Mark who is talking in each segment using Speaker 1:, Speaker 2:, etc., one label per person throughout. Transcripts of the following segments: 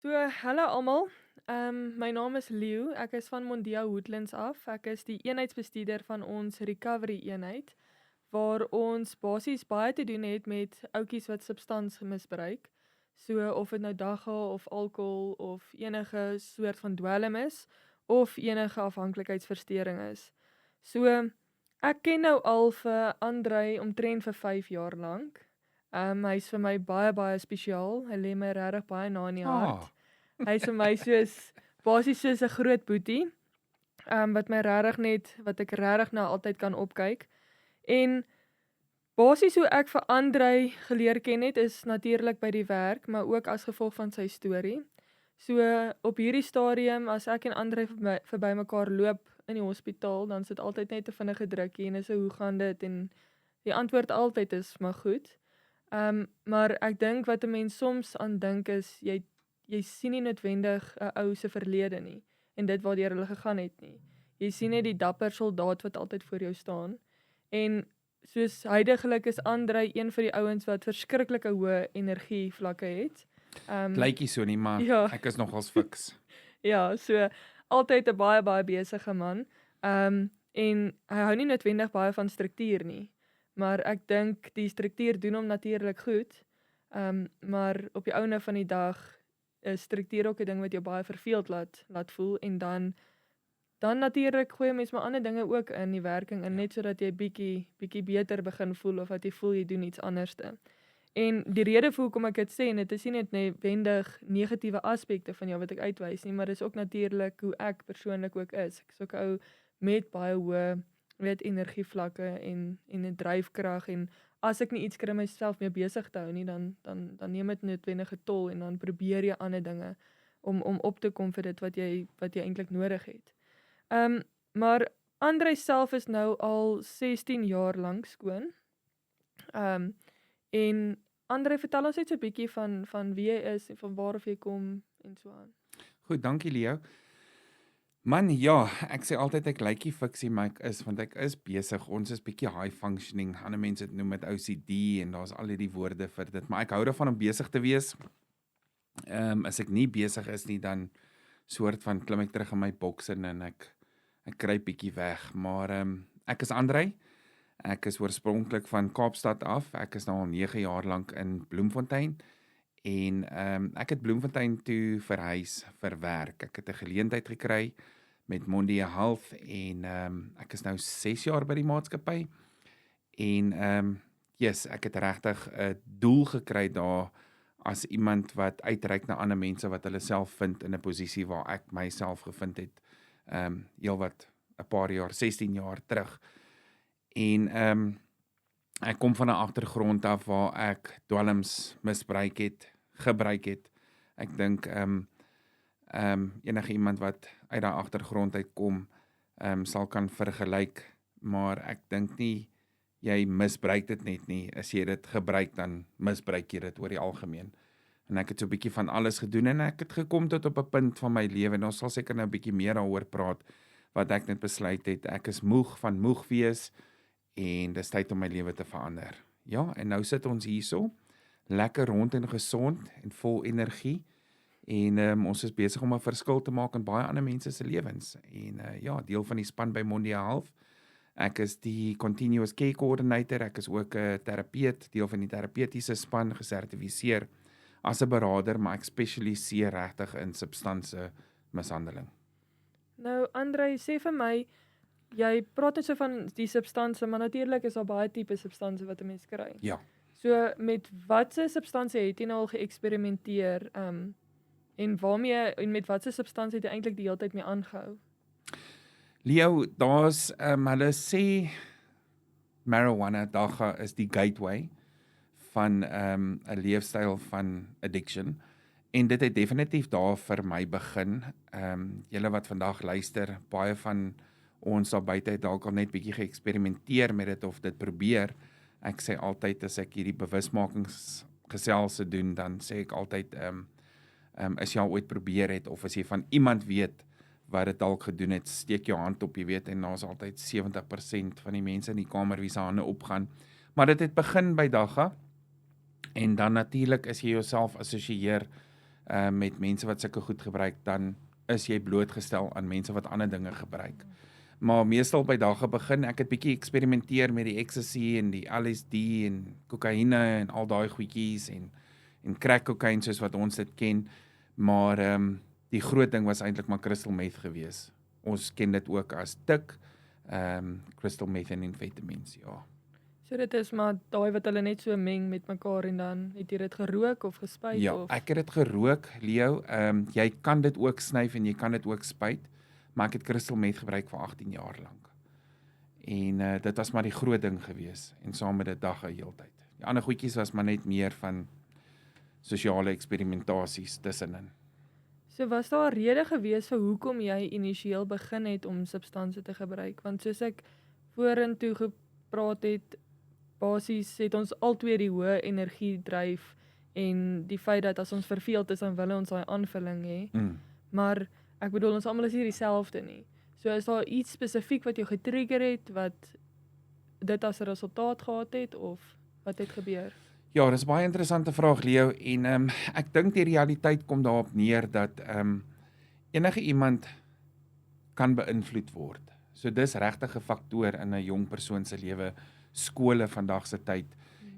Speaker 1: Hallo almal. My naam is Leo. Ek is van Mondia Woodlands af. Ek is die eenheidsbestuurder van ons recovery eenheid waar ons basies baie te doen het met ouetjies wat substansie misbruik. So of dit nou dagga of alkohol of enige soort van dwelm is of enige afhanklikheidsversteuring is. So ek ken nou al vir Andrei omtrent vir 5 jaar lank. Hy's vir my baie spesiaal. Hy lê my regtig baie na in die hart.
Speaker 2: Ah,
Speaker 1: Hy's vir my soos basies soos 'n groot boetie, wat ek regtig na altyd kan opkyk. En basies hoe ek vir Andrei geleer ken het is natuurlik by die werk, maar ook as gevolg van sy storie. So op hierdie stadium as ek en Andrei verby mekaar loop in die hospitaal, dan sit altyd net 'n vinnige drukkie en is so hoe gaan dit en die antwoord altyd is maar goed. Maar ek dink wat 'n mens soms aan dink is jy sien nie noodwendig 'n ou se verlede nie en dit waardeur hulle gegaan het nie. Jy sien net die dapper soldaat wat altyd voor jou staan. En soos huidigelik is Andrei een van die ouens wat verskriklike hoë energie vlakke het. Um
Speaker 2: lyk nie so nie, maar
Speaker 1: ja,
Speaker 2: ek is nogals fiks.
Speaker 1: ja, so altyd 'n baie besige man. En hy hou nie noodwendig baie van struktuur nie. Maar ek dink die struktuur doen hom natuurlik goed. Maar op die einde van die dag is struktuur ook 'n ding wat jou baie verveeld laat voel en dan natuurlik gooi 'n mens maar ander dinge ook in die werking in net sodat jy bietjie beter begin voel of dat jy voel jy doen iets anderste. En die rede vir hoekom ek dit sê en dit is nie net noodwendig negatiewe aspekte van jou wat ek uitwys nie, maar dis ook natuurlik hoe ek persoonlik ook is. Ek is ook 'n ou met baie hoë energievlakke en 'n dryfkrag en as ek nie iets kry om myself mee besig te hou nie, dan neem dit noodwendig 'n tol en dan probeer jy ander dinge om op te kom vir dit wat jy eintlik nodig het. Maar Andrei self is nou al 16 jaar lank skoon. Um en Andrei, vertel ons net so 'n bietjie van wie jy is en van waar af jy kom en so aan.
Speaker 2: Goed, dankie Leo. Man, ja, ek sê altyd ek lyk nie fiksie, maar want ek is besig. Ons is bietjie high functioning. Ander mense noem dit OCD en daar's al hierdie woorde vir dit, maar ek hou daarvan om besig te wees. As ek nie besig is nie, dan soort van klim ek terug in my boks in en ek kruip bietjie weg. Maar ek is Andrei. Ek is oorspronklik van Kaapstad af. Ek is nou al 9 jaar lank in Bloemfontein en ek het Bloemfontein toe verhuis vir werk. Ek het 'n geleentheid gekry met Mondia Health en ek is nou 6 jaar by die maatskappy en yes, ek het regtig 'n doel gekry daar as iemand wat uitreik na ander mense wat hulle self vind in 'n posisie waar ek myself gevind het heelwat 'n paar jaar, 16 jaar terug. En ek kom van 'n agtergrond af waar ek dwelms gebruik het. Ek dink enige iemand wat uit daai agtergrond uitkom, sal kan vergelyk, maar ek dink nie jy misbruik dit net nie. As jy dit gebruik, dan misbruik jy dit oor die algemeen. En ek het so 'n bietjie van alles gedoen en ek het gekom tot op 'n punt van my lewe en ons sal seker nou 'n bietjie meer daaroor praat wat ek net besluit het. Ek is moeg van moeg wees en dis tyd om my lewe te verander. Ja, en nou sit ons hierso, lekker rond en gesond en vol energie en ons is besig om 'n verskil te maak in baie ander mense se lewens. En ja, deel van die span by Mondia Health. Ek is die Continuous Care Coordinator, ek is ook 'n terapeut, deel van die terapeutiese span, gesertifiseer as 'n beraader, maar ek spesialiseer regtig in substansie mishandeling.
Speaker 1: Nou Andrei, sê vir my, jy praat net so van die substansie, maar natuurlik is daar baie tipe substansie wat 'n mens kry.
Speaker 2: Ja.
Speaker 1: So met watse substansie het jy nou al geëksperimenteer? En waarmee en met watse substansie het jy eintlik die hele tyd mee aangehou?
Speaker 2: Leo, daar's hulle sê marijuana dagga is die gateway van 'n leefstyl van addiction en dit het definitief daar vir my begin. Julle wat vandag luister, baie van ons daar buite het dalk al net bietjie geëksperimenteer met dit of dit probeer. Ek sê altyd as ek hierdie bewusmakingsgeselse doen, dan sê ek altyd as jy al ooit probeer het of as jy van iemand weet wat dit dalk gedoen het, steek jou hand op, jy weet, en daar's altyd 70% van die mense in die kamer wie se hande opgaan. Maar dit het begin by dagga en dan natuurlik as jy jouself assosieer met mense wat sulke goed gebruik, dan is jy blootgestel aan mense wat ander dinge gebruik. Maar meestal by dae begin, ek het bietjie eksperimenteer met die ecstasy en die LSD en kokaine en al daai goedjies en crack cocaine soos wat ons dit ken, maar die groot ding was eintlik maar crystal meth gewees. Ons ken dit ook as tik, crystal meth en amphetamines, ja.
Speaker 1: So dit is maar daai wat hulle net so meng met mekaar en dan het jy dit gerook of gespuit
Speaker 2: Ja,
Speaker 1: of
Speaker 2: ek het dit gerook, Leo. Jy kan dit ook snyf en jy kan dit ook spuit, maar ek het crystal meth gebruik vir 18 jaar lank. En dit was maar die groot ding gewees en saam met dit dagga heeltyd. Die ander goedjies was maar net meer van sosiale eksperimentasies tussenin.
Speaker 1: So was daar 'n rede gewees vir hoekom jy initieel begin het om substansie te gebruik? Want soos ek vorentoe gepraat het, basies het ons albei die hoë energie dryf en die feit dat as ons verveeld is dan wil ons daai aanvulling hê. Maar ek bedoel ons almal is nie dieselfde nie. So is daar iets spesifiek wat jou getrigger het wat dit as 'n resultaat gehad het of wat het gebeur?
Speaker 2: Ja, dis 'n baie interessante vraag, Leo, en ek dink die realiteit kom daarop neer dat enige iemand kan beïnvloed word. So dis regtig 'n faktor in 'n jong persoon se lewe, skole vandag se tyd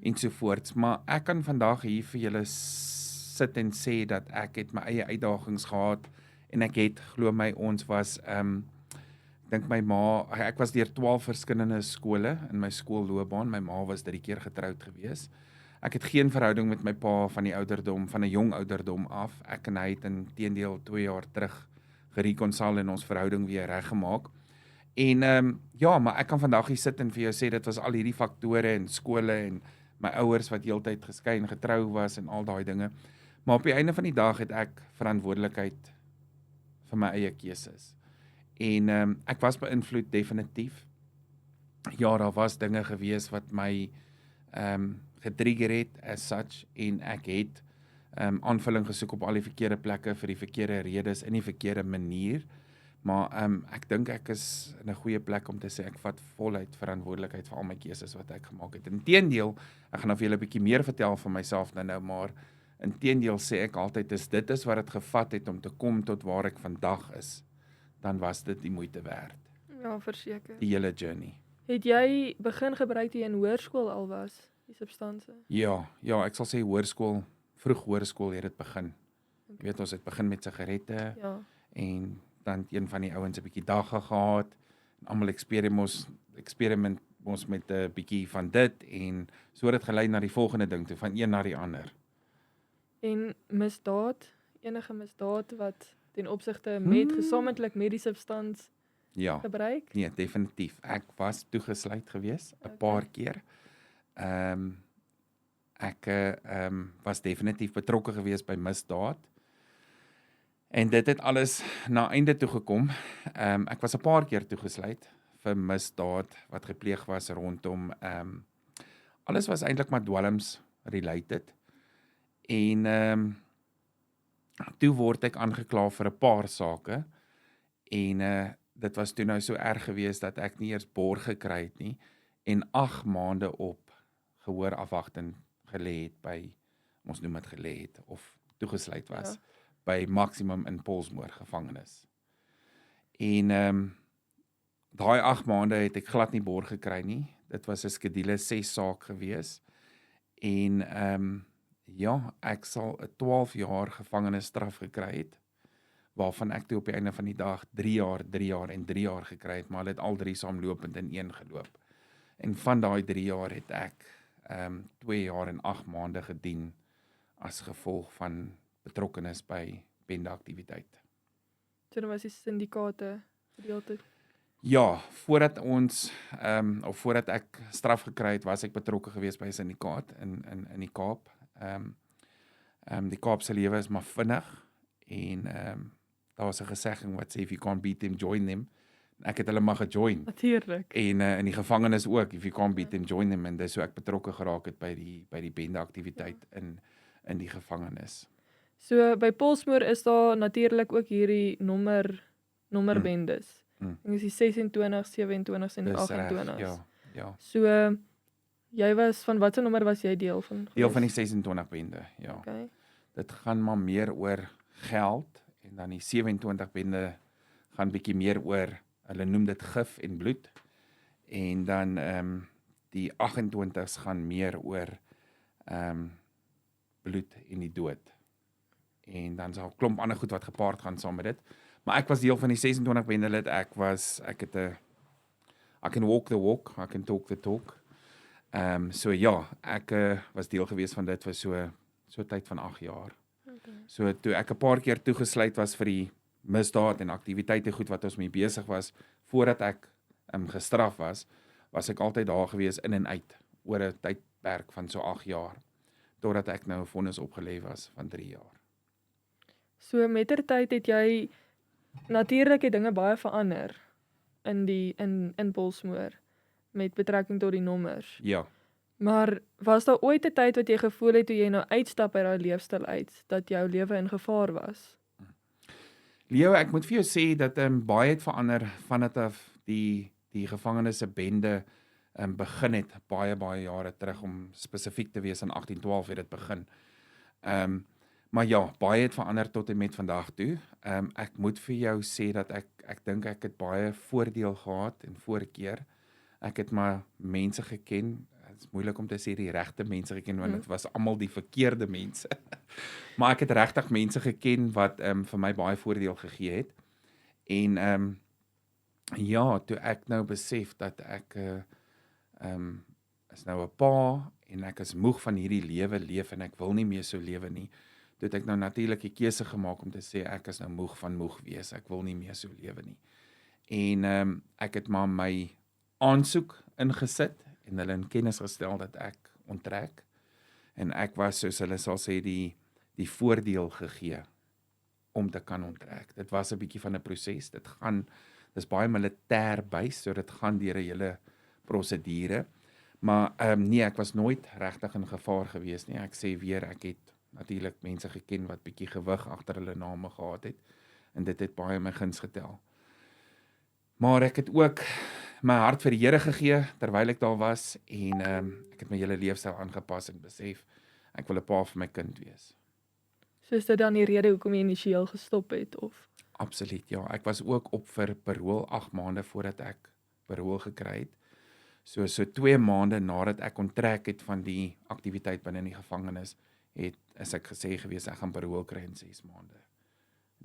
Speaker 2: ensovoorts, maar ek kan vandag hier vir julle sit en sê dat ek het my eie uitdagings gehad en ek het, glo my, ons was dink my ma, ek was deur 12 verskillende skole in my skoolloopbaan. My ma was 3 keer getroud gewees. Ek het geen verhouding met my pa van 'n jong ouderdom af. Ek en hy het inteendeel 2 jaar terug gereconcile en ons verhouding weer reggemaak. En ja, maar ek kan vandag hier sit en vir jou sê dit was al hierdie faktore en skole en my ouers wat heeltyd geskei en getrou was en al daai dinge. Maar op die einde van die dag het ek verantwoordelikheid vir my eie keuses. En ek was beïnvloed definitief. Ja, daar was dinge gewees wat my getrigger het as such en ek het aanvulling gesoek op al die verkeerde plekke vir die verkeerde redes in die verkeerde manier. Maar ek dink ek is in 'n goeie plek om te sê ek vat voluit verantwoordelikheid vir al my keuses wat ek gemaak het. Inteendeel, ek gaan nou vir julle 'n bietjie meer vertel van myself nou, maar inteendeel sê ek altyd dit is wat dit gevat het om te kom tot waar ek vandag is, dan was dit die moeite werd.
Speaker 1: Ja, verseker.
Speaker 2: Die hele journey.
Speaker 1: Het jy begin gebruik toe jy in hoërskool al was, die substansie?
Speaker 2: Ja, ek sal sê hoërskool, vroeg hoërskool het dit begin. Jy weet, ons het begin met sigarette en dan het een van die ouens 'n bietjie dagga gehad en almal experiment ons met 'n bietjie van dit en so het dit gelei na die volgende ding toe, van een na die ander.
Speaker 1: En misdaad, enige misdaad wat ten opsigte met gesamentlik met die substans gebruik?
Speaker 2: Nee, definitief. Ek was toegesluit gewees 'n paar keer. Ek was definitief betrokke gewees by misdaad. En dit het alles na einde toe gekom. Ek was 'n paar keer toegesluit vir misdaad wat gepleeg was rondom alles was eintlik maar dwelms related. En toe word ek aangekla vir 'n paar sake en dit was toe nou so erg gewees dat ek nie eers borg gekry het nie en 8 maande op gehoorafwagting gelê het by, ons noem dit gelê het of toegesluit was by Maximum in Pollsmoor gevangenis. En daai 8 maande het ek glad nie borg gekry nie. Dit was 'n skedule 6 saak gewees. En ja, ek sal 'n 12 jaar gevangenisstraf gekry het, waarvan ek toe op die einde van die dag 3 jaar en 3 jaar gekry het, maar dit al 3 saamlopend in een geloop. En van daai 3 jaar het ek 2 jaar en 8 maande gedien as gevolg van betrokkenis by bendeaktiwiteit.
Speaker 1: So dan was die syndikaate gedeelte.
Speaker 2: Ja, voordat ons of voordat ek straf gekry het, was ek betrokke gewees by 'n syndikaat in die Kaap. Die Kaapse lewe is maar vinnig en daar was 'n gesegging wat sê if you can't beat them, join them. Ek het hulle maar gejoin.
Speaker 1: Natuurlik.
Speaker 2: En in die gevangenis ook, if you can't beat them, join them, en dis hoe ek betrokke geraak het by die bendeaktiwiteit in die gevangenis.
Speaker 1: So by Pollsmoor is daar natuurlik ook hierdie nommerbendes. Ek is die 26, 27 en 28.
Speaker 2: Ja.
Speaker 1: So jy was van watter nommer was jy deel van?
Speaker 2: Deel van die 26 bende, ja.
Speaker 1: Okay.
Speaker 2: dit gaan maar meer oor geld en dan die 27 bende gaan bietjie meer oor, hulle noem dit gif en bloed en dan die 28s gaan meer oor bloed en die dood. En dan sal 'n klomp ander goed wat gepaard gaan saam met dit. Maar ek was deel van die 26 bende lid. I can walk the walk, I can talk the talk. So ja, ek was deel gewees van dit vir so tyd van 8 jaar.
Speaker 1: Okay.
Speaker 2: So toe ek 'n paar keer toegesluit was vir die misdaad en aktiwiteite goed wat ons mee besig was, voordat ek gestraf was ek altyd daar gewees in en uit, oor 'n tydperk van so 8 jaar, totdat ek nou 'n vonnis opgelê was van 3 jaar.
Speaker 1: So mettertyd het jy natuurlik het dinge baie verander in Polsmoor met betrekking tot die nommers.
Speaker 2: Ja.
Speaker 1: Maar was daar ooit 'n tyd wat jy gevoel het toe jy nou uitstap uit daai leefstyl uit, dat jou lewe in gevaar was?
Speaker 2: Leo, ek moet vir jou sê dat baie het verander vandat af die gevangenes se bende begin het baie jare terug, om spesifiek te wees in 1812 het dit begin. Maar ja, baie het verander tot en met vandag toe. Ek moet vir jou sê dat ek dink ek het baie voordeel gehad en voorkeur. Ek het maar mense geken. Dit is moeilik om te sê die regte mense geken, want dit was almal die verkeerde mense. Maar ek het regtig mense geken wat vir my baie voordeel gegee het. En ja, toe ek nou besef dat ek is nou 'n pa en ek is moeg van hierdie lewe leef en ek wil nie meer so lewe nie, toe het ek nou natuurlik die keuse gemaak om te sê ek is nou moeg van moeg wees, ek wil nie meer so lewe nie. En ek het maar my aansoek ingesit en hulle in kennis gestel dat ek onttrek. En ek was, soos hulle sal sê, die voordeel gegee om te kan onttrek. Dit was 'n bietjie van 'n proses. Dis baie militêr bys, so dit gaan deur 'n hele prosedure. Maar nee, ek was nooit regtig in gevaar gewees nie. Ek sê weer, ek het natuurlik mense geken wat bietjie gewig agter hulle name gehad het, en dit het baie my guns getel. Maar ek het ook my hart vir die Here gegee terwyl ek daar was, en ek het my hele leefstyl aangepas en besef ek wil 'n pa vir my kind wees.
Speaker 1: So is dit dan die rede hoekom jy initieel gestop het, of?
Speaker 2: Absoluut, ja. Ek was ook op vir parol 8 maande voordat ek parol gekry het. So 2 maande nadat ek onttrek het van die aktiwiteit binne die gevangenis, is ek gesê gewees ek gaan parol kry in 6 maande.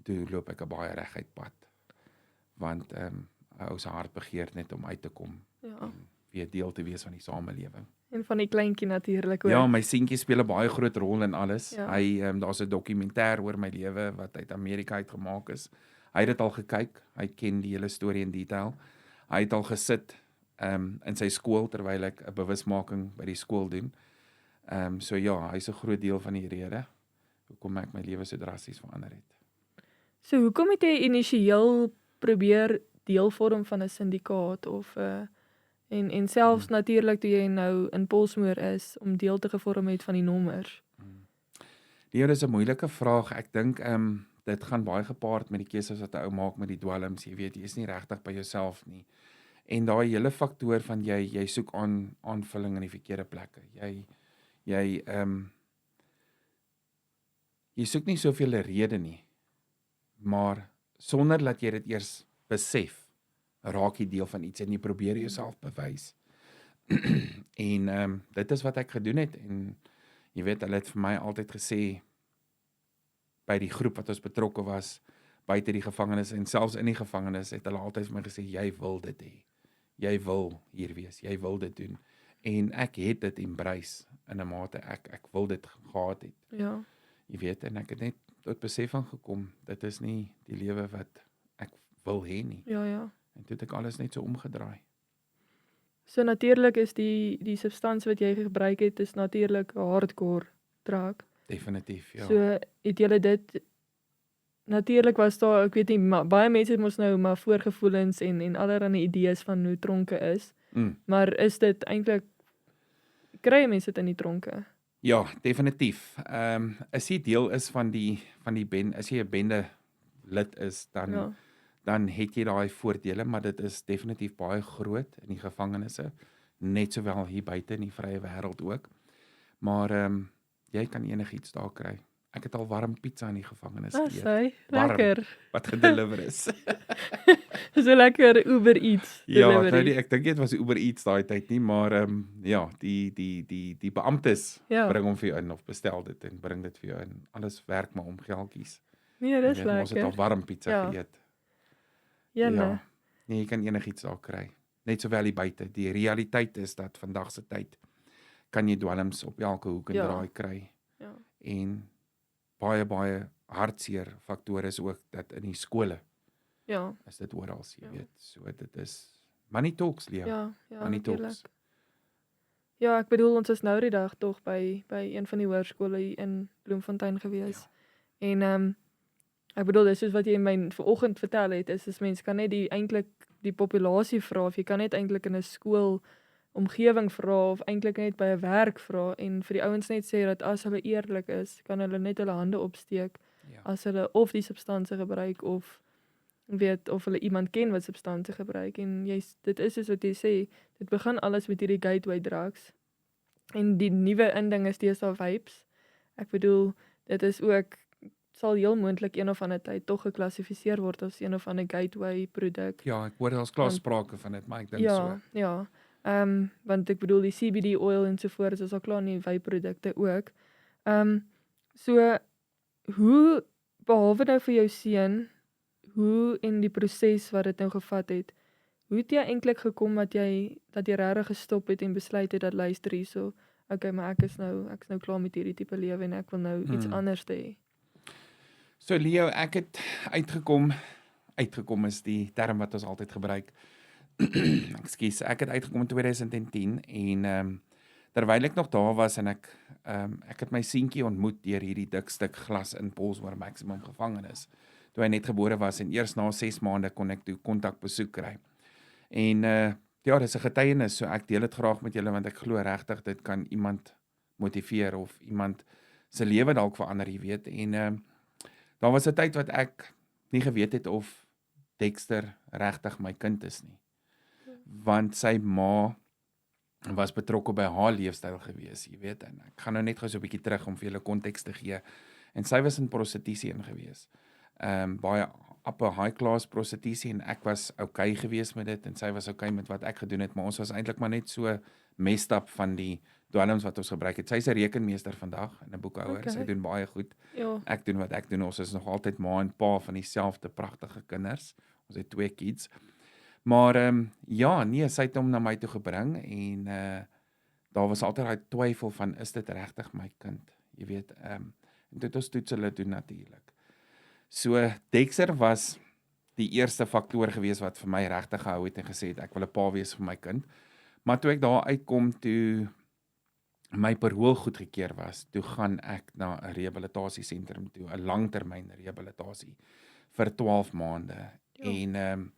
Speaker 2: Toe loop ek 'n baie reguit pad, want 'n ou se hart begeer net om uit te kom,
Speaker 1: Ja.
Speaker 2: en weer deel te wees van die samelewing.
Speaker 1: En van die kleintjie natuurlik ook.
Speaker 2: Ja, my seentjie speel 'n baie groot rol in alles.
Speaker 1: Ja.
Speaker 2: Daar's 'n dokumentêr oor my lewe wat uit Amerika uitgemaak is. Hy het dit al gekyk, hy ken die hele storie in detail. Hy het al gesit in sy skool terwyl ek 'n bewusmaking by die skool doen. So ja, hy's 'n groot deel van die rede hoekom ek my lewe so drasties verander het.
Speaker 1: So hoekom het jy initieel probeer deel vorm van 'n syndikaat of en selfs natuurlik toe jy nou in Polsmoor is om deel te gevorm het van die nommers?
Speaker 2: Dit is 'n moeilike vraag. Ek dink dit gaan baie gepaard met die keuses wat 'n ou maak met die dwelms. Jy weet, jy is nie regtig by jouself nie. En daai hele faktoor van jy soek aanvulling in die verkeerde plekke. Jy soek nie soveel 'n rede nie, maar sonder dat jy dit eers besef, raak jy deel van iets en jy probeer jouself bewys. En dit is wat ek gedoen het, en jy weet, hulle het vir my altyd gesê, by die groep wat ons betrokke was, buite die gevangenis en selfs in die gevangenis, het hulle altyd vir my gesê, jy wil dit hê, jy wil hier wees, jy wil dit doen. En ek het dit embrace in 'n mate, ek wil dit gehad het.
Speaker 1: Ja.
Speaker 2: Jy weet, en ek het net tot besef van gekom, dit is nie die lewe wat ek wil hê nie.
Speaker 1: Ja.
Speaker 2: En toe het ek alles net so omgedraai.
Speaker 1: So natuurlik is die substansie wat jy gebruik het, is natuurlik hardcore drug.
Speaker 2: Definitief, ja.
Speaker 1: So het julle dit natuurlik was daar, ek weet nie, baie mense het mos nou maar voorgevoelens en allerlei idees van hoe tronke is. Maar is dit eintlik, kry mense dit in die tronke?
Speaker 2: Ja, definitief. As jy deel is van die bende, as jy 'n bende lid is, dan het jy daai voordele, maar dit is definitief baie groot in die gevangenisse, net sowel hier buite in die vrye wêreld ook. Maar jy kan enigiets daar kry. ek het al warm pizza in die gevangenis
Speaker 1: Ah,
Speaker 2: geëet.
Speaker 1: sy,
Speaker 2: Warm.
Speaker 1: lekker.
Speaker 2: Wat gedeliver is.
Speaker 1: So lekker Uber Eats
Speaker 2: Ja, nou
Speaker 1: delivery.
Speaker 2: ek dink nie dit was Uber Eats daai tyd nie, maar ja, die beamptes
Speaker 1: Ja.
Speaker 2: bring hom vir jou in of bestel dit en bring dit vir jou in. Alles werk maar om geldjies.
Speaker 1: Nee,
Speaker 2: Jy
Speaker 1: dis
Speaker 2: weet, maar ons het al
Speaker 1: lekker.
Speaker 2: warm pizza
Speaker 1: Ja.
Speaker 2: geëet.
Speaker 1: Jene.
Speaker 2: Ja. Nee, jy kan enigiets daar kry. Net sowel hier buite. Die realiteit is dat vandag se tyd kan jy dwelms op elke hoek en
Speaker 1: Ja.
Speaker 2: draai kry.
Speaker 1: Ja.
Speaker 2: En baie hartseer faktore is ook dat in die skole
Speaker 1: Ja.
Speaker 2: is dit oral, jy
Speaker 1: Ja.
Speaker 2: weet. So dit is money talks, Leo.
Speaker 1: Ja, ja,
Speaker 2: Money talks.
Speaker 1: natuurlijk. Ja, ek bedoel ons is nou die dag tog by een van die hoërskole hier in Bloemfontein gewees. En ek bedoel dis soos wat jy my vanoggend vertel het, is mense kan net eintlik die populasie vra of jy kan net eintlik in 'n skool omgewing vra of eintlik net by 'n werk vra en vir die ouens net sê dat as hulle eerlik is, kan hulle net hulle hande opsteek
Speaker 2: Ja.
Speaker 1: as hulle of die substansie gebruik of weet of hulle iemand ken wat substansie gebruik en dit is soos wat jy sê, dit begin alles met hierdie gateway drugs. En die nuwe inding is deesdae vapes. Ek bedoel, dit is ook sal heel moontlik een of ander tyd tog geklassifiseer word as een of ander gateway produk.
Speaker 2: Ja, ek hoor daar's klaar sprake van dit, maar ek dink
Speaker 1: Ja,
Speaker 2: so.
Speaker 1: ja. Want ek bedoel die CBD oil ensovoorts is al klaar in die vape-produkte ook. So hoe behalwe nou vir jou seun, hoe in die proses wat dit nou gevat het, hoe het jy eintlik gekom dat jy regtig gestop het en besluit het dat luister hierso, okay, maar ek is nou klaar met hierdie tipe lewe en ek wil nou iets anders hê.
Speaker 2: So Leo, ek het uitgekom is die term wat ons altyd gebruik. Ekskuus, ek het uitgekom in 2010 en terwyl ek nog daar was en ek het my seentjie ontmoet deur hierdie dik stuk glas in Polsmoor Maximum gevangenis. Toe hy net gebore was en eers na 6 maande kon ek toe kontakbesoek kry. En ja, dis 'n getuienis, so ek deel dit graag met julle want ek glo regtig dit kan iemand motiveer of iemand se lewe dalk verander, jy weet. En daar was 'n tyd wat ek nie geweet het of Dexter regtig my kind is nie. Want sy ma was betrokke by haar leefstyl gewees, jy weet. En ek gaan nou net gou so 'n bietjie terug om vir julle konteks te gee. En sy was in prostitusie ingewees. Baie upper high class prostitusie en ek was okay gewees met dit en sy was okay met wat ek gedoen het, maar ons was eintlik maar net so messed up van die dwelms wat ons gebruik het. Sy's 'n rekenmeester vandag en 'n boekhouer.
Speaker 1: Okay.
Speaker 2: Sy doen baie goed.
Speaker 1: Ja.
Speaker 2: Ek doen wat ek doen. Ons is nog altyd ma en pa van dieselfde pragtige kinders. Ons het 2 kids. Maar ja, nee, sy het hom na my toe gebring en daar was altyd daai twyfel van is dit regtig my kind? Jy weet, en dit ons toets hulle doen natuurlik. So Dexter was die eerste faktor gewees wat vir my regtig gehou het en gesê het ek wil 'n pa wees vir my kind. Maar toe ek daar uitkom toe my parol goedgekeur was, toe gaan ek na 'n rehabilitasiesentrum toe, 'n langtermyn rehabilitasie vir 12 maande.
Speaker 1: Ja.
Speaker 2: En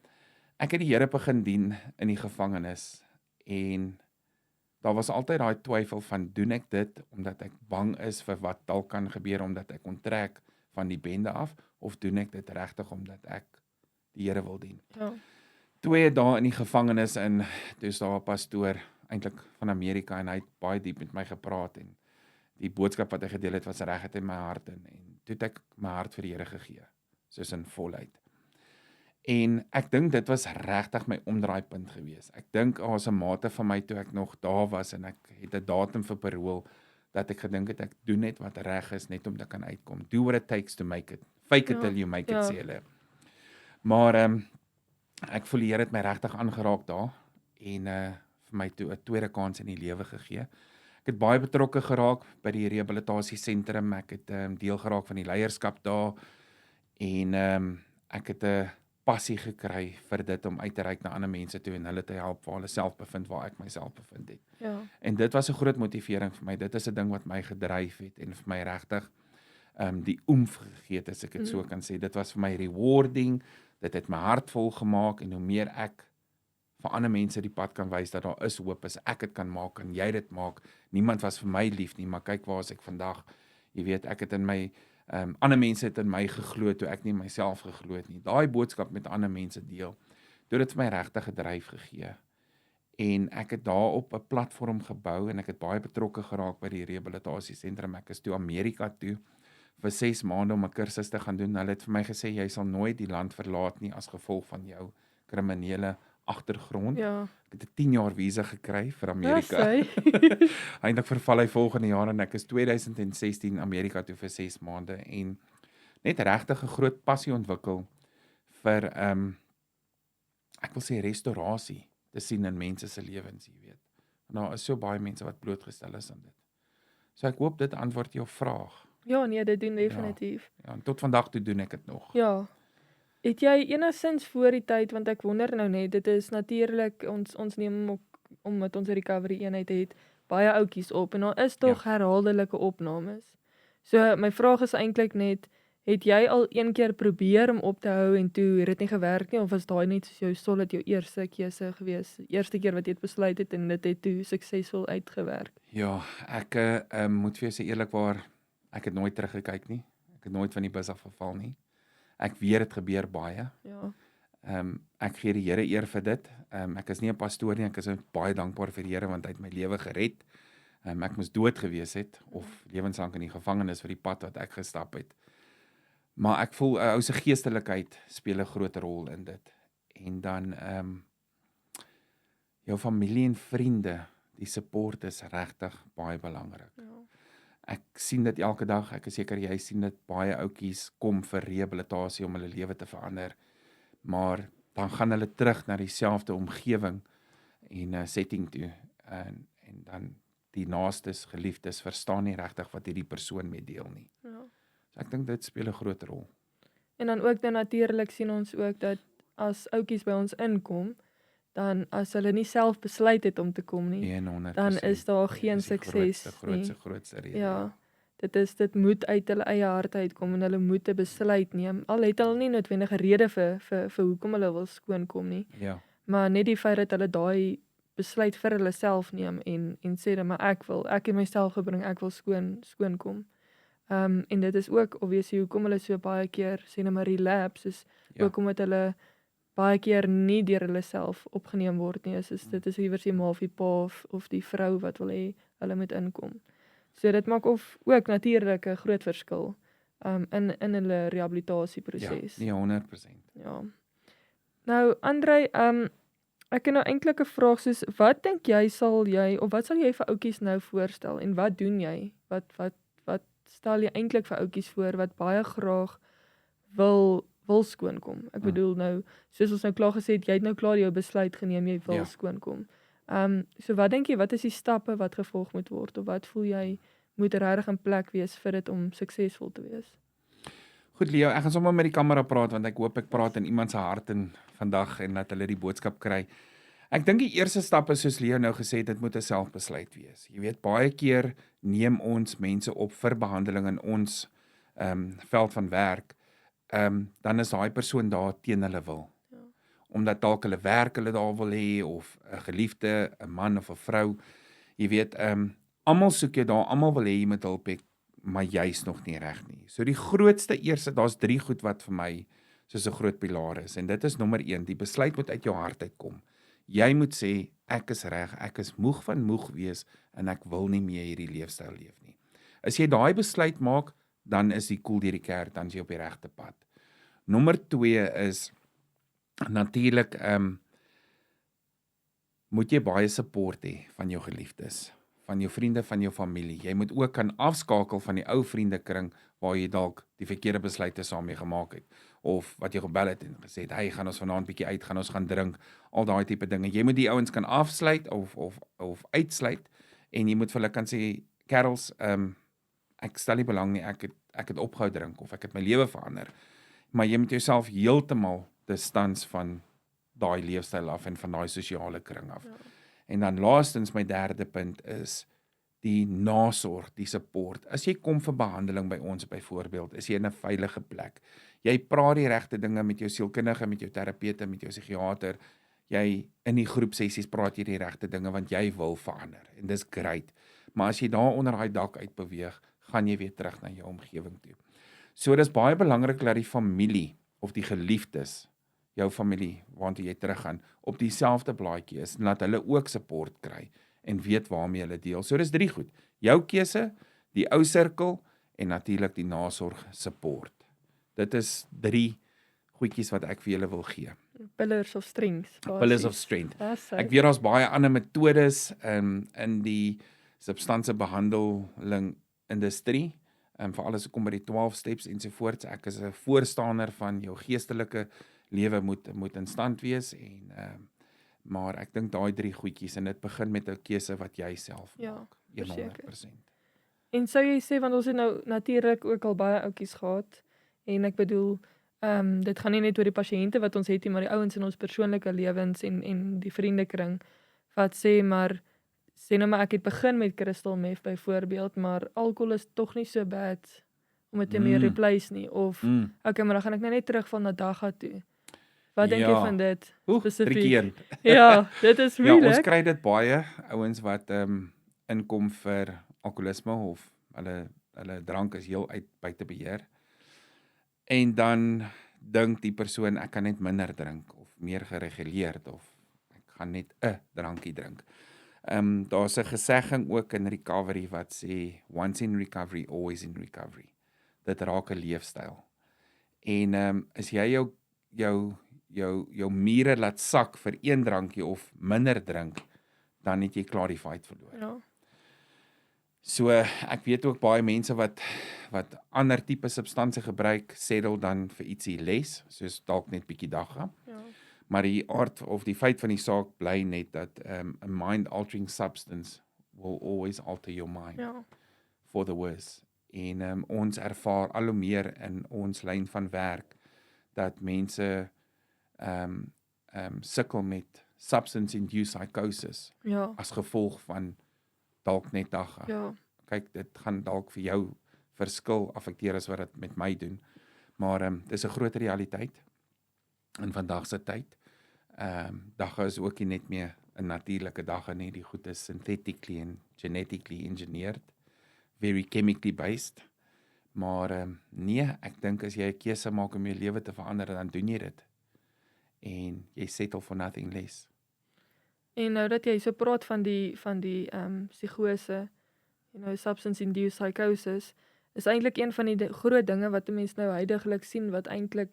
Speaker 2: ek het die Here begin dien in die gevangenis en daar was altyd daai twyfel van doen ek dit omdat ek bang is vir wat dalk kan gebeur omdat ek onttrek van die bende af of doen ek dit regtig omdat ek die Here wil dien.
Speaker 1: Ja.
Speaker 2: 2 dae in die gevangenis in, toe is daar 'n pastoor eintlik van Amerika en hy het baie diep met my gepraat en die boodskap wat hy gedeel het was reguit in my hart en toe het ek my hart vir die Here gegee, soos in voluit. En ek dink dit was regtig my omdraaipunt gewees. Ek dink daar's 'n mate van my toe ek nog daar was en ek het 'n datum vir parol dat ek gedink het ek doen net wat reg is net om te kan uitkom. Do what it takes to make it. Fake it
Speaker 1: Ja,
Speaker 2: till you make it,
Speaker 1: ja.
Speaker 2: sê hulle. Maar ek voel die Here het my regtig aangeraak daar en vir my toe 'n tweede kans in die lewe gegee. Ek het baie betrokke geraak by die rehabilitasiesentrum. Ek het deel geraak van die leierskap daar en ek het 'n passie gekry vir dit om uit te reik na ander mense toe en hulle te help waar hulle self bevind waar ek myself bevind het.
Speaker 1: Ja.
Speaker 2: En dit was 'n groot motivering vir my. Dit is 'n ding wat my gedryf het en vir my regtig die oomf gegee het, as ek dit so kan sê. Dit was vir my rewarding. Dit het my hart vol gemaak en hoe meer ek vir ander mense die pad kan wys dat daar is hoop, as ek dit kan maak, kan jy dit maak. Niemand was vir my lief nie, maar kyk waar is ek vandag. Jy weet, ek het in my ander mense het in my geglo toe ek nie myself geglo het nie. Daai boodskap met ander mense deel. Dit het vir my regtig gedryf gegee. En ek het daarop 'n platform gebou en ek het baie betrokke geraak by die rehabilitasiesentrum. Ek is toe Amerika toe vir 6 maande om 'n kursus te gaan doen. Hulle het vir my gesê jy sal nooit die land verlaat nie as gevolg van jou kriminele agtergrond.
Speaker 1: Ja.
Speaker 2: Ek het 'n 10 jaar visa gekry vir
Speaker 1: Ja,
Speaker 2: Amerika.
Speaker 1: sy.
Speaker 2: Eintlik verval hy volgende jaar en ek is 2016 Amerika toe vir 6 maande en net regtig 'n groot passie ontwikkel vir ek wil sê restaurasie te sien in mense se lewens, jy weet. En daar is so baie mense wat blootgestel is aan dit. So ek hoop dit antwoord jou vraag.
Speaker 1: Ja, nee, dit doen definitief.
Speaker 2: Ja, en tot vandag toe doen ek dit nog.
Speaker 1: Ja. Het jy enigstens voor die tyd, want ek wonder nou net, dit is natuurlik ons neem ook omdat ons 'n recovery eenheid het, baie oudjies op en daar is tog herhaaldelike opnames. So my vraag is eintlik net, het jy al een keer probeer om op te hou en toe het dit nie gewerk nie, of was daai net soos jou solid jou eerste keuse gewees? Eerste keer wat jy het besluit het en dit het toe suksesvol uitgewerk?
Speaker 2: Ja, ek moet vir jou sê eerlikwaar, ek het nooit teruggekyk nie. Ek het nooit van die bus af geval nie. Ek weet dit gebeur baie.
Speaker 1: Ja.
Speaker 2: Ek gee die Here eer vir dit. Ek is nie 'n pastoor nie, ek is baie dankbaar vir die Here want hy het my lewe gered. Ek moes dood gewees het of lewenslank in die gevangenis vir die pad wat ek gestap het. Maar ek voel 'n ou se geestelikheid speel 'n groot rol in dit. En dan jou familie en vriende, die support is regtig baie belangrik.
Speaker 1: Ja.
Speaker 2: Ek sien dit elke dag, ek is seker jy sien dit, baie ouetjies kom vir rehabilitasie om hulle lewe te verander, maar dan gaan hulle terug na dieselfde omgewing en setting toe, en dan die naastes, geliefdes, verstaan nie regtig wat hierdie persoon mee deel nie.
Speaker 1: Ja.
Speaker 2: So ek dink dit speel 'n groot rol.
Speaker 1: En dan ook dan natuurlik sien ons ook dat as ouetjies by ons inkom, dan as hulle nie self besluit het om te kom nie,
Speaker 2: 100%.
Speaker 1: dan is daar geen
Speaker 2: Dis die
Speaker 1: sukses
Speaker 2: grootste rede.
Speaker 1: Ja, dit moet uit hulle eie hart uitkom en hulle moet 'n besluit neem. Al het hulle nie noodwendig 'n rede vir hoekom hulle wil skoonkom nie,
Speaker 2: Ja,
Speaker 1: maar net die feit dat hulle daai besluit vir hulle self neem en sê dat maar ek het myself gebring, ek wil skoonkom. En dit is ook obviously hoekom hulle so baie keer sê net maar relapse is ook omdat hulle baie keer nie deur hulle self opgeneem word nie. Dit is iewers die ma of die pa of die vrou wat wil hê hulle moet inkom. So dit maak ook natuurlik 'n groot verskil in hulle rehabilitasieproses.
Speaker 2: nee, 100%.
Speaker 1: Ja. Nou Andrei, ek het nou eintlik 'n vraag soos wat dink jy wat sal jy vir ouetjies nou voorstel en wat doen jy? Wat stel jy eintlik vir ouetjies voor wat baie graag wil skoonkom? Ek bedoel nou, soos ons nou klaar gesê het, jy het nou klaar jou besluit geneem, jy wil skoonkom. So wat dink jy, wat is die stappe wat gevolg moet word of wat voel jy moet regtig in plek wees vir dit om suksesvol te wees?
Speaker 2: Goed Leo, ek gaan sommer met die kamera praat want ek hoop ek praat in iemand se hart in vandag en dat hulle die boodskap kry. Ek dink die eerste stap is soos Leo nou gesê het, dit moet 'n selfbesluit wees. Jy weet, baie keer neem ons mense op vir behandeling in ons veld van werk. Dan is daai persoon daar teen hulle wil. Ja. Omdat dalk hulle werk hulle daar wil hê of 'n geliefde, 'n man of 'n vrou. Jy weet, almal soek jy daar, almal wil hê jy moet hulp hê, maar jy's nog nie reg nie. So die grootste eerste, daar's 3 goed wat vir my soos 'n groot pilaar is en dit is nommer 1, die besluit moet uit jou hart uitkom. Jy moet sê ek is reg, ek is moeg van moeg wees en ek wil nie meer hierdie leefstyl leef nie. As jy daai besluit maak, dan is die koel deur die kerk, dan is jy op die regte pad. Nommer 2 is natuurlik moet jy baie support hê van jou geliefdes, van jou vriende, van jou familie. Jy moet ook kan afskakel van die ou vriendekring waar jy dalk die verkeerde besluite saam mee gemaak het of wat jy gebel het en gesê het, "Hey, gaan ons vanaand bietjie uit, gaan ons gaan drink," al daai tipe dinge. Jy moet die ouens kan afsluit of uitsluit en jy moet vir hulle kan sê, "Kerels, ek stel nie belang nie, ek het opgehou drink of ek het my lewe verander." Maar jy moet jouself heeltemal distans van daai leefstyl af en van daai sosiale kring af. Ja. En dan laastens my derde punt is die nasorg, die support. As jy kom vir behandeling by ons byvoorbeeld, is jy in 'n veilige plek. Jy praat die regte dinge met jou sielkundige, met jou terapeute, met jou psigiater. Jy in die groepsessies praat jy die regte dinge want jy wil verander en dis great. Maar as jy daar onder daai dak uitbeweeg, gaan jy weer terug na jou omgewing toe. So dis baie belangrik dat die familie of die geliefdes, jou familie waartoe jy teruggaan, op dieselfde blaadjie is en laat hulle ook support kry en weet waarmee hulle deel. So dis 3 goed. Jou keuse, die ou sirkel en natuurlik die nasorg support. Dit is 3 goedjies wat ek vir julle wil gee.
Speaker 1: Pillars of strength.
Speaker 2: Pillars of strength.
Speaker 1: That's
Speaker 2: Ek weet daar's baie ander metodes in die substansiebehandeling industrie, veral as dit kom by die 12 steps ensovoorts. Ek is 'n voorstander van jou geestelike lewe moet in stand wees maar ek dink daai 3 goedjies en dit begin met 'n keuse wat jy self maak. 100%.
Speaker 1: En sou jy sê, want ons het nou natuurlik ook al baie ouetjies gehad en ek bedoel dit gaan nie net oor die pasiënte wat ons het nie, maar die ouens in ons persoonlike lewens en die vriendekring wat sê maar ek het begin met crystal meth byvoorbeeld, maar alkohol is tog nie so bad om dit te meer replace nie of okay, maar dan gaan ek nou net terugval na dagga toe. Wat dink jy van dit spesifiek? Ja, dit is moeilik.
Speaker 2: Ja, ons kry dit baie ouens wat inkom vir alkoholisme of hulle drank is heel uit buite beheer. En dan dink die persoon ek kan net minder drink of meer gereguleerd of ek gaan net 'n drankie drink. Daar's 'n gesegging ook in recovery wat sê once in recovery, always in recovery. Dit raak 'n leefstyl. En as jy jou mure laat sak vir 1 drankie of minder drink, dan het jy klaar die fight verloor.
Speaker 1: Ja.
Speaker 2: So ek weet ook baie mense wat ander tipe substansie gebruik, settle dan vir ietsie les, soos dalk net bietjie dagga.
Speaker 1: Ja.
Speaker 2: Maar die aard of die feit van die saak bly net dat a mind-altering substance will always alter your mind for the worse. En ons ervaar al hoe meer in ons lyn van werk dat mense sukkel met substance-induced psychosis as gevolg van dalk net dagga.
Speaker 1: Ja.
Speaker 2: Kyk, dit gaan dalk vir jou verskil affekteer as wat dit met my doen. Maar dis 'n groot realiteit in vandag se tyd. Dagga is ook nie net meer 'n natuurlike dagga nie, die goed is synthetically and genetically engineered, very chemically based. Maar nee, ek dink as jy 'n keuse maak om jou lewe te verander, dan doen jy dit. En jy settle for nothing less.
Speaker 1: En nou dat jy so praat van die psigose, substance-induced psychosis, is eintlik een van die groot dinge wat 'n mens nou huidigelik sien wat eintlik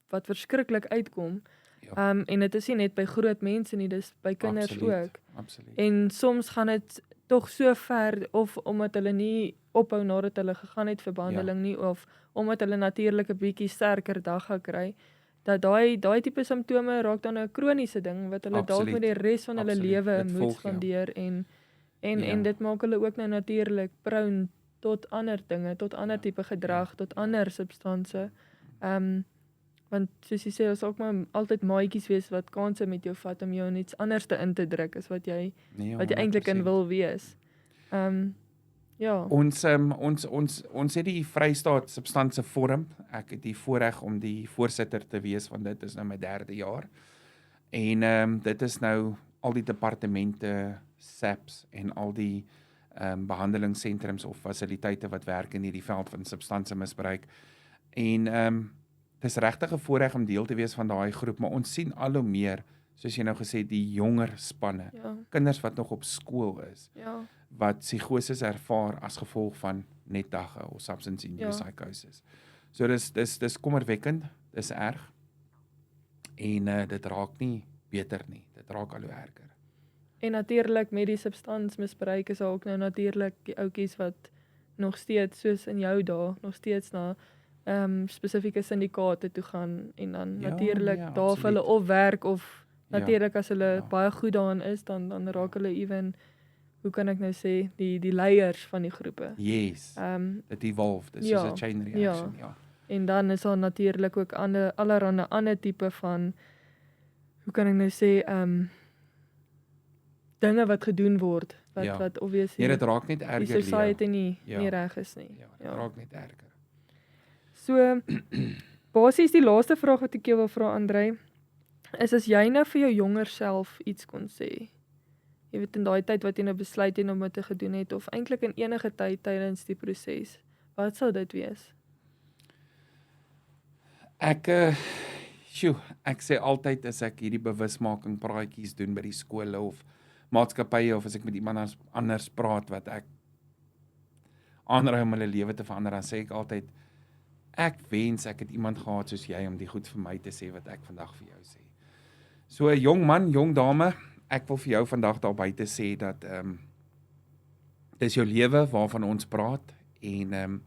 Speaker 1: wat verskriklik uitkom.
Speaker 2: Ja.
Speaker 1: En dit is nie net by groot mense nie, dis by kinders ook.
Speaker 2: Absoluut.
Speaker 1: En soms gaan dit tog so ver of omdat hulle nie ophou nadat hulle gegaan het vir behandeling nie of omdat hulle natuurlik 'n bietjie sterker dagga kry, dat daai tipe simptome raak dan 'n kroniese ding wat hulle dalk met die res van hulle lewe moet spandeer en dit maak hulle ook nou natuurlik prone tot ander dinge, tot ander tipe gedrag, tot ander substansie. Want soos jy sê, ons ook maar altyd maatjies wees wat kanse met jou vat om jou in iets anders in te druk as wat jy eintlik in wil wees. Ja.
Speaker 2: Ons het die Vrystaat Substansie Forum. Ek het die voorreg om die voorsitter te wees van dit is nou my 3de jaar. En dit is nou al die departemente, SAPS en al die behandelingssentrums of fasiliteite wat werk in hierdie veld van substansiemisbruik. En dis regtig 'n voorreg om deel te wees van daai groep, maar ons sien al hoe meer, soos jy nou gesê, die jonger spanne, kinders wat nog op skool is, wat psigoses ervaar as gevolg van net dagga of substance-induced psychosis. So dis kommerwekkend, dis erg. En dit raak nie beter nie, dit raak al hoe erger.
Speaker 1: En natuurlik met die substansmisbruik is ook nou natuurlik die ouetjies wat nog steeds soos in jou dae nog steeds na spesifieke syndikaate toe gaan en dan natuurlik daar vir hulle of werk of natuurlik as hulle baie goed daarin is dan raak hulle ewen, hoe kan ek nou sê, die leiers van die groepe.
Speaker 2: Yes. Dit evolve, dis soos 'n chain reaction,
Speaker 1: En dan is daar natuurlik ook allerhande ander tipe van, hoe kan ek nou sê, dinge wat gedoen word wat obviously
Speaker 2: dit raak net erger,
Speaker 1: die society nie reg is nie.
Speaker 2: Dit raak net erger.
Speaker 1: So basies die laaste vraag wat ek jou wil vra, Andrei, is as jy nou vir jou jonger self iets kon sê, jy weet in daai tyd wat jy nou besluit het om dit te gedoen het of eintlik in enige tyd tydens die proses, wat sou dit wees?
Speaker 2: Ek sê altyd as ek hierdie bewusmaking praatjies doen by die skole of maatskappye of as ek met iemand anders praat wat ek aanraai om hulle lewe te verander, dan sê ek altyd, ek wens ek het iemand gehad soos jy om die goed vir my te sê wat ek vandag vir jou sê. So jong man, jong dame, ek wil vir jou vandag daar buite sê dat dis jou lewe waarvan ons praat en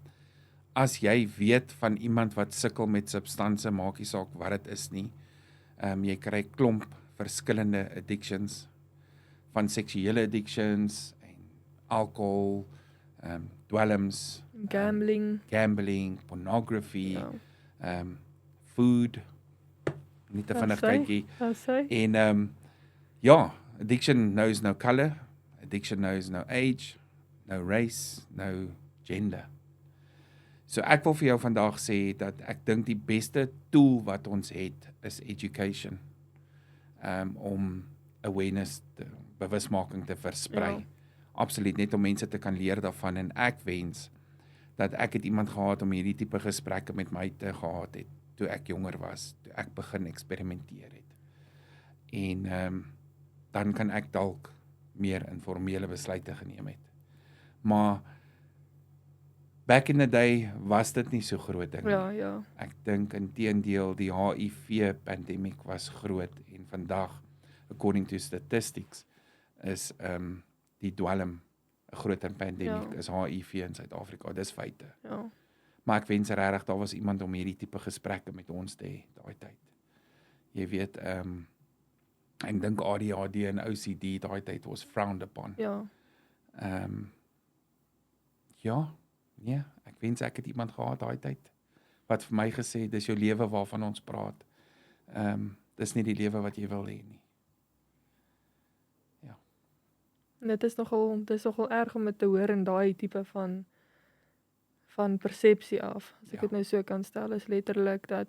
Speaker 2: as jy weet van iemand wat sukkel met substansie, maak nie saak wat dit is nie. Jy kry klomp verskillende addictions, van seksuele addictions en alcohol, dwelms,
Speaker 1: Gambling,
Speaker 2: pornography,
Speaker 1: ja.
Speaker 2: Food, nie te vinnig kykie.
Speaker 1: Sê.
Speaker 2: En ja, addiction knows no color, addiction knows no age, no race, no gender. So ek wil vir jou vandag sê dat ek dink die beste tool wat ons het is education. Om awareness, bewusmaking te versprei.
Speaker 1: Ja.
Speaker 2: Absoluut, net om mense te kan leer daarvan en ek wens dat ek het iemand gehad om hierdie tipe gesprekke met my te gehad het toe ek jonger was, toe ek begin eksperimenteer het. En dan kan ek dalk meer informele besluite geneem het. Maar back in the day was dit nie so groot ding nie.
Speaker 1: Ja.
Speaker 2: Ek dink inteendeel die HIV pandemic was groot en vandag, according to statistics, is die dwelm 'n groter pandemic is HIV in Suid-Afrika. Dis feite.
Speaker 1: Ja.
Speaker 2: Maar ek wens regtig daar was iemand om hierdie tipe gesprekke met ons te hê daai tyd. Jy weet, ek dink ADHD en OCD daai tyd was frowned upon.
Speaker 1: Ja.
Speaker 2: Ja, nee, ek wens ek het iemand gehad daai tyd wat vir my gesê dis jou lewe waarvan ons praat. Dis nie die lewe wat jy wil hê nie. Ja.
Speaker 1: Dit is nogal erg om dit te hoor in daai tipe van persepsie af. As ek dit nou so kan stel, is letterlik dat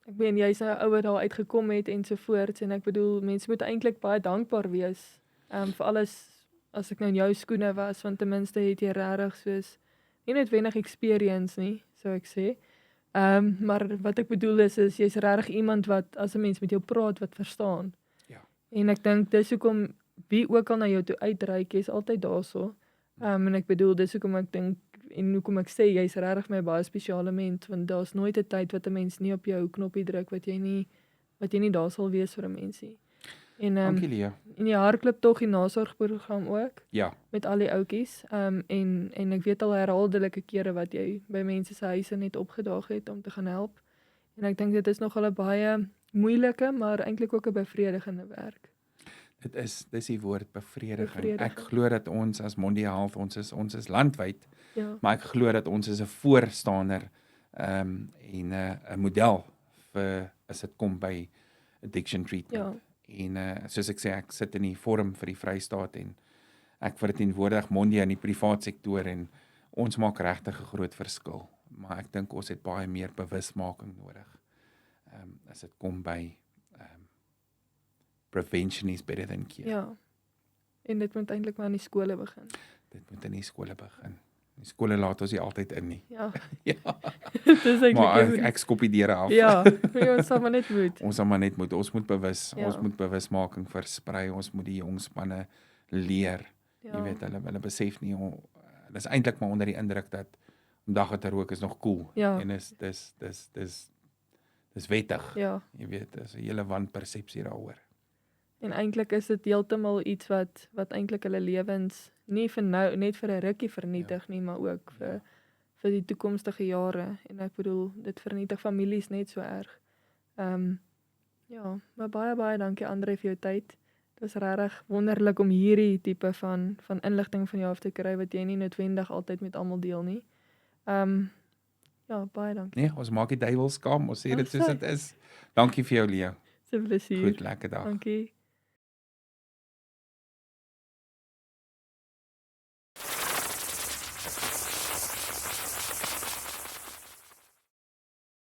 Speaker 1: ek meen jy's 'n ouer daar uitgekom het ensovoorts en ek bedoel mense moet eintlik baie dankbaar wees vir alles as ek nou in jou skoene was, want ten minste het jy regtig soos nie noodwendig experience nie, sou ek sê. Maar wat ek bedoel is jy's regtig iemand wat as 'n mens met jou praat wat verstaan.
Speaker 2: Ja.
Speaker 1: En ek dink dis hoekom wie ook al na jou toe uitreik, jy's altyd daarso. En ek bedoel dis hoekom ek dink en hoekom ek sê jy's regtig my baie spesiale mens, want daar's nooit 'n tyd wat 'n mens nie op jou knoppie druk wat jy nie daar sal wees vir 'n mens nie. En
Speaker 2: Dankie Lea.
Speaker 1: en jy hardloop tog die nasorgprogram ook
Speaker 2: Ja.
Speaker 1: met al die ouetjies. En ek weet al herhaaldelike kere wat jy by mense se huise net opgedaag het om te gaan help. En ek dink dit is nogal 'n baie moeilike, maar eintlik ook 'n bevredigende werk.
Speaker 2: Dis die woord bevrediging.
Speaker 1: Bevrediging.
Speaker 2: Ek glo dat ons as Mondia Health, ons is landwyd,
Speaker 1: Ja.
Speaker 2: maar ek glo dat ons is 'n voorstander en 'n model vir as dit kom by addiction treatment. En soos ek sê, ek sit in die forum vir die Vrystaat en ek verteenwoordig Mondia in die privaat sektor en ons maak regtig 'n groot verskil. Maar ek dink ons het baie meer bewusmaking nodig. As dit kom by prevention is better than cure.
Speaker 1: Ja. En dit moet eintlik maar in die skole begin.
Speaker 2: Dit moet in die skole begin. Die skole laat ons nie altyd in nie.
Speaker 1: Ja.
Speaker 2: Ja.
Speaker 1: Dis eintlik
Speaker 2: Maar ek skop die deure af.
Speaker 1: Ja, ons sal maar net moet.
Speaker 2: Ons sal maar net moet. Ons moet
Speaker 1: Ja.
Speaker 2: ons moet bewusmaking versprei. Ons moet die jong spanne leer.
Speaker 1: Ja.
Speaker 2: Jy weet, hulle besef nie hulle is eintlik maar onder die indruk dat om dagga te rook is nog cool.
Speaker 1: Ja.
Speaker 2: En dis wettig.
Speaker 1: Ja.
Speaker 2: Jy weet, dis 'n hele wanpersepsie daaroor.
Speaker 1: En eintlik is dit heeltemal iets wat eintlik hulle lewens nie vir nou net vir 'n rukkie vernietig nie, maar ook vir die toekomstige jare. En ek bedoel, dit vernietig families net so erg. Ja, maar baie dankie Andre vir jou tyd. Dit was regtig wonderlik om hierdie tipe van inligting van jou af te kry wat jy nie noodwendig altyd met almal deel nie. Ja, baie dankie.
Speaker 2: Nee, ons maak die duiwels skaam. Ons sê dit soos
Speaker 1: sê.
Speaker 2: dit is. Dankie vir jou, Leo.
Speaker 1: Dis 'n plesier.
Speaker 2: Goed, lekker dag.
Speaker 1: Dankie.